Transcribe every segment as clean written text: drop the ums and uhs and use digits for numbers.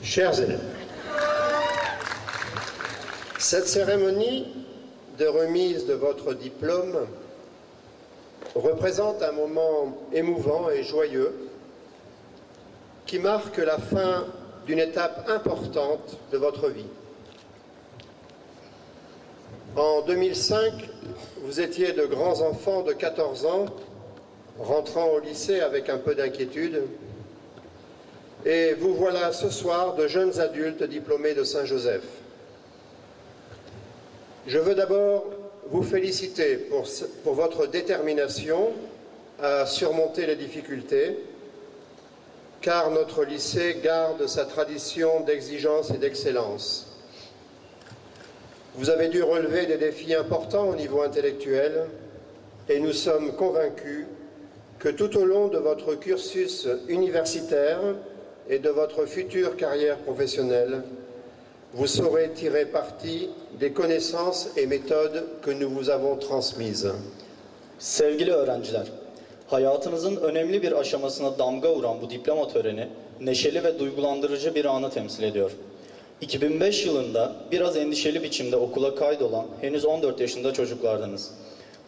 Chers élèves, cette cérémonie de remise de votre diplôme représente un moment émouvant et joyeux qui marque la fin d'une étape importante de votre vie. En 2005, vous étiez de grands enfants de 14 ans, rentrant au lycée avec un peu d'inquiétude, et vous voilà ce soir de jeunes adultes diplômés de Saint-Joseph. Je veux d'abord vous féliciter pour votre détermination à surmonter les difficultés, car notre lycée garde sa tradition d'exigence et d'excellence. Vous avez dû relever des défis importants au niveau intellectuel et nous sommes convaincus que tout au long de votre cursus universitaire et de votre future carrière professionnelle, vous saurez tirer parti des connaissances et méthodes que nous vous avons transmises. Sevgili öğrenciler, hayatınızın önemli bir aşamasına damga vuran bu diploma töreni neşeli ve duygulandırıcı bir anı temsil ediyor. 2005 yılında biraz endişeli biçimde okula kaydolan henüz 14 yaşında çocuklardınız.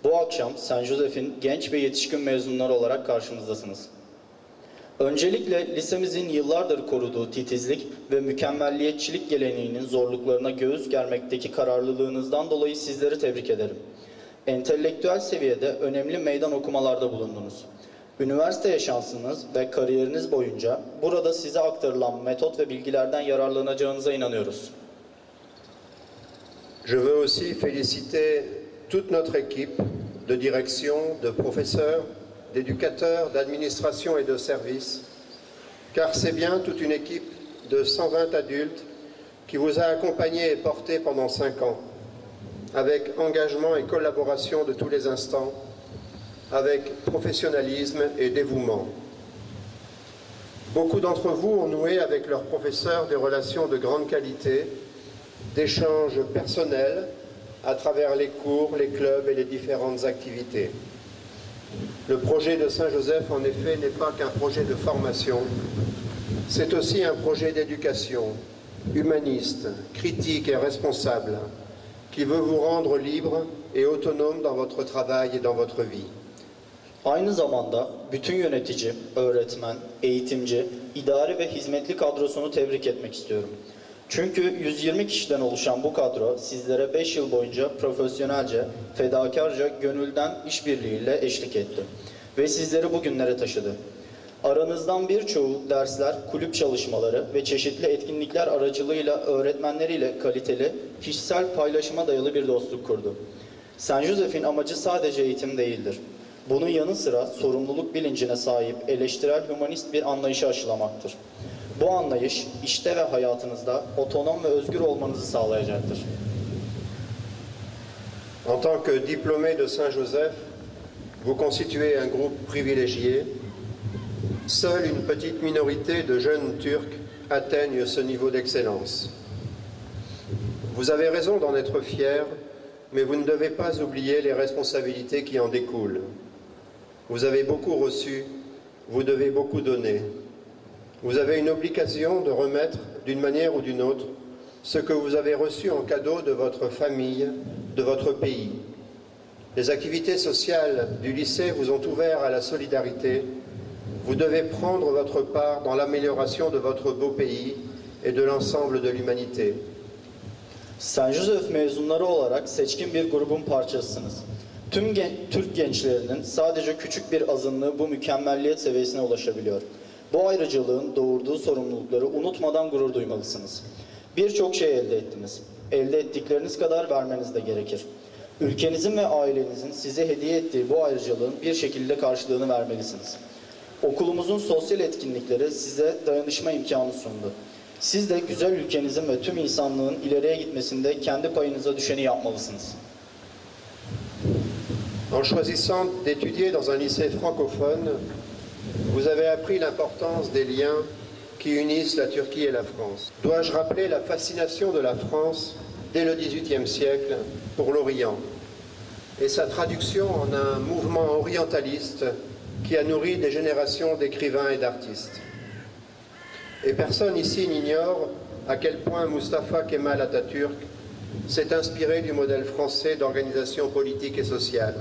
Bu akşam Saint Joseph'in genç ve yetişkin mezunları olarak karşımızdasınız. Öncelikle lisemizin yıllardır koruduğu titizlik ve mükemmelliyetçilik geleneğinin zorluklarına göğüs germekteki kararlılığınızdan dolayı sizleri tebrik ederim. Entelektüel seviyede önemli meydan okumalarda bulundunuz. Üniversite yaşantınız ve kariyeriniz boyunca burada size aktarılan metot ve bilgilerden yararlanacağınıza inanıyoruz. Je veux aussi féliciter toute notre équipe de direction, de professeurs, d'éducateurs, d'administration et de services, car c'est bien toute une équipe de 120 adultes qui vous a accompagné et porté pendant 5 ans, avec engagement et collaboration de tous les instants, avec professionnalisme et dévouement. Beaucoup d'entre vous ont noué avec leurs professeurs des relations de grande qualité, d'échanges personnels à travers les cours, les clubs et les différentes activités. Le projet de Saint-Joseph, en effet, n'est pas qu'un projet de formation, c'est aussi un projet d'éducation, humaniste, critique et responsable, qui veut vous rendre libre et autonome dans votre travail et dans votre vie. Aynı zamanda bütün yönetici, öğretmen, eğitimci, idari ve hizmetli kadrosunu tebrik etmek istiyorum. Çünkü 120 kişiden oluşan bu kadro sizlere 5 yıl boyunca profesyonelce, fedakarca, gönülden işbirliğiyle eşlik etti. Ve sizleri bugünlere taşıdı. Aranızdan birçoğu dersler, kulüp çalışmaları ve çeşitli etkinlikler aracılığıyla öğretmenleriyle kaliteli, kişisel paylaşıma dayalı bir dostluk kurdu. Saint Joseph'in amacı sadece eğitim değildir. Bunun yanı sıra sorumluluk bilincine sahip eleştirel hümanist bir anlayışı aşılamaktır. Bu anlayış işte ve hayatınızda otonom ve özgür olmanızı sağlayacaktır. En tant que diplômé de Saint-Joseph, vous constituez un groupe privilégié. Seule une petite minorité de jeunes Turcs atteignent ce niveau d'excellence. Vous avez raison d'en être fiers, mais vous ne devez pas oublier les responsabilités qui en découlent. Vous avez beaucoup reçu, vous devez beaucoup donner. Vous avez une obligation de remettre, d'une manière ou d'une autre, ce que vous avez reçu en cadeau de votre famille, de votre pays. Les activités sociales du lycée vous ont ouvert à la solidarité. Vous devez prendre votre part dans l'amélioration de votre beau pays et de l'ensemble de l'humanité. Saint Joseph mezunları olarak seçkin bir grubun parçasısınız. Tüm Türk gençlerinin sadece küçük bir azınlığı bu mükemmelliyet seviyesine ulaşabiliyor. Bu ayrıcalığın doğurduğu sorumlulukları unutmadan gurur duymalısınız. Birçok şey elde ettiniz. Elde ettikleriniz kadar vermeniz de gerekir. Ülkenizin ve ailenizin size hediye ettiği bu ayrıcalığın bir şekilde karşılığını vermelisiniz. Okulumuzun sosyal etkinlikleri size dayanışma imkanı sundu. Siz de güzel ülkenizin ve tüm insanlığın ileriye gitmesinde kendi payınıza düşeni yapmalısınız. En choisissant d'étudier dans un lycée francophone, vous avez appris l'importance des liens qui unissent la Turquie et la France. Dois-je rappeler la fascination de la France dès le XVIIIe siècle pour l'Orient et sa traduction en un mouvement orientaliste qui a nourri des générations d'écrivains et d'artistes. Et personne ici n'ignore à quel point Mustafa Kemal Atatürk s'est inspiré du modèle français d'organisation politique et sociale.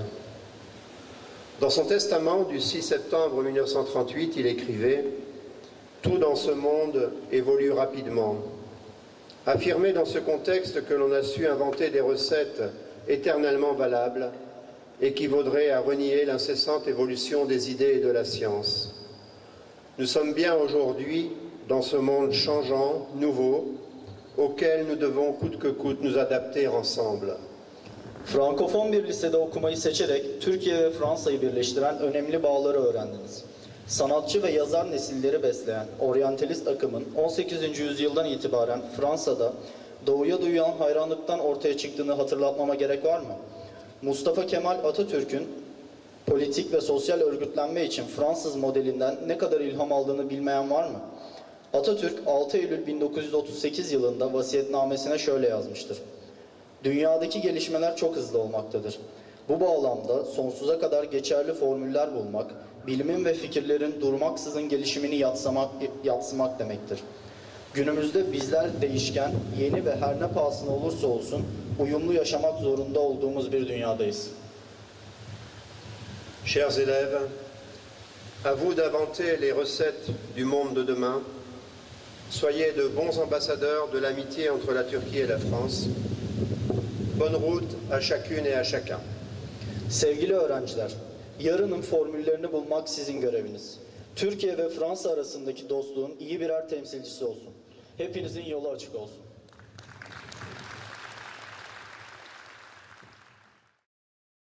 Dans son testament du 6 septembre 1938, il écrivait « Tout dans ce monde évolue rapidement ». Affirmer dans ce contexte que l'on a su inventer des recettes éternellement valables équivaudrait à renier l'incessante évolution des idées et de la science. Nous sommes bien aujourd'hui dans ce monde changeant, nouveau, auquel nous devons coûte que coûte nous adapter ensemble. Frankofon bir lisede okumayı seçerek Türkiye ve Fransa'yı birleştiren önemli bağları öğrendiniz. Sanatçı ve yazar nesilleri besleyen oryantalist akımın 18. yüzyıldan itibaren Fransa'da doğuya duyulan hayranlıktan ortaya çıktığını hatırlatmama gerek var mı? Mustafa Kemal Atatürk'ün politik ve sosyal örgütlenme için Fransız modelinden ne kadar ilham aldığını bilmeyen var mı? Atatürk 6 Eylül 1938 yılında vasiyetnamesine şöyle yazmıştır. Dünyadaki gelişmeler çok hızlı olmaktadır. Bu bağlamda sonsuza kadar geçerli formüller bulmak, bilimin ve fikirlerin durmaksızın gelişimini yadsımak demektir. Günümüzde bizler değişken, yeni ve her ne pahasına olursa olsun uyumlu yaşamak zorunda olduğumuz bir dünyadayız. Chers élèves, à vous d'inventer les recettes du monde de demain. Soyez de bons ambassadeurs de l'amitié entre la Turquie et la France. Bonne route à chacune et à chacun. Sevgili öğrenciler, yarının formüllerini bulmak sizin göreviniz. Türkiye ve Fransa arasındaki dostluğun iyi birer temsilcisi olsun. Hepinizin yolu açık olsun.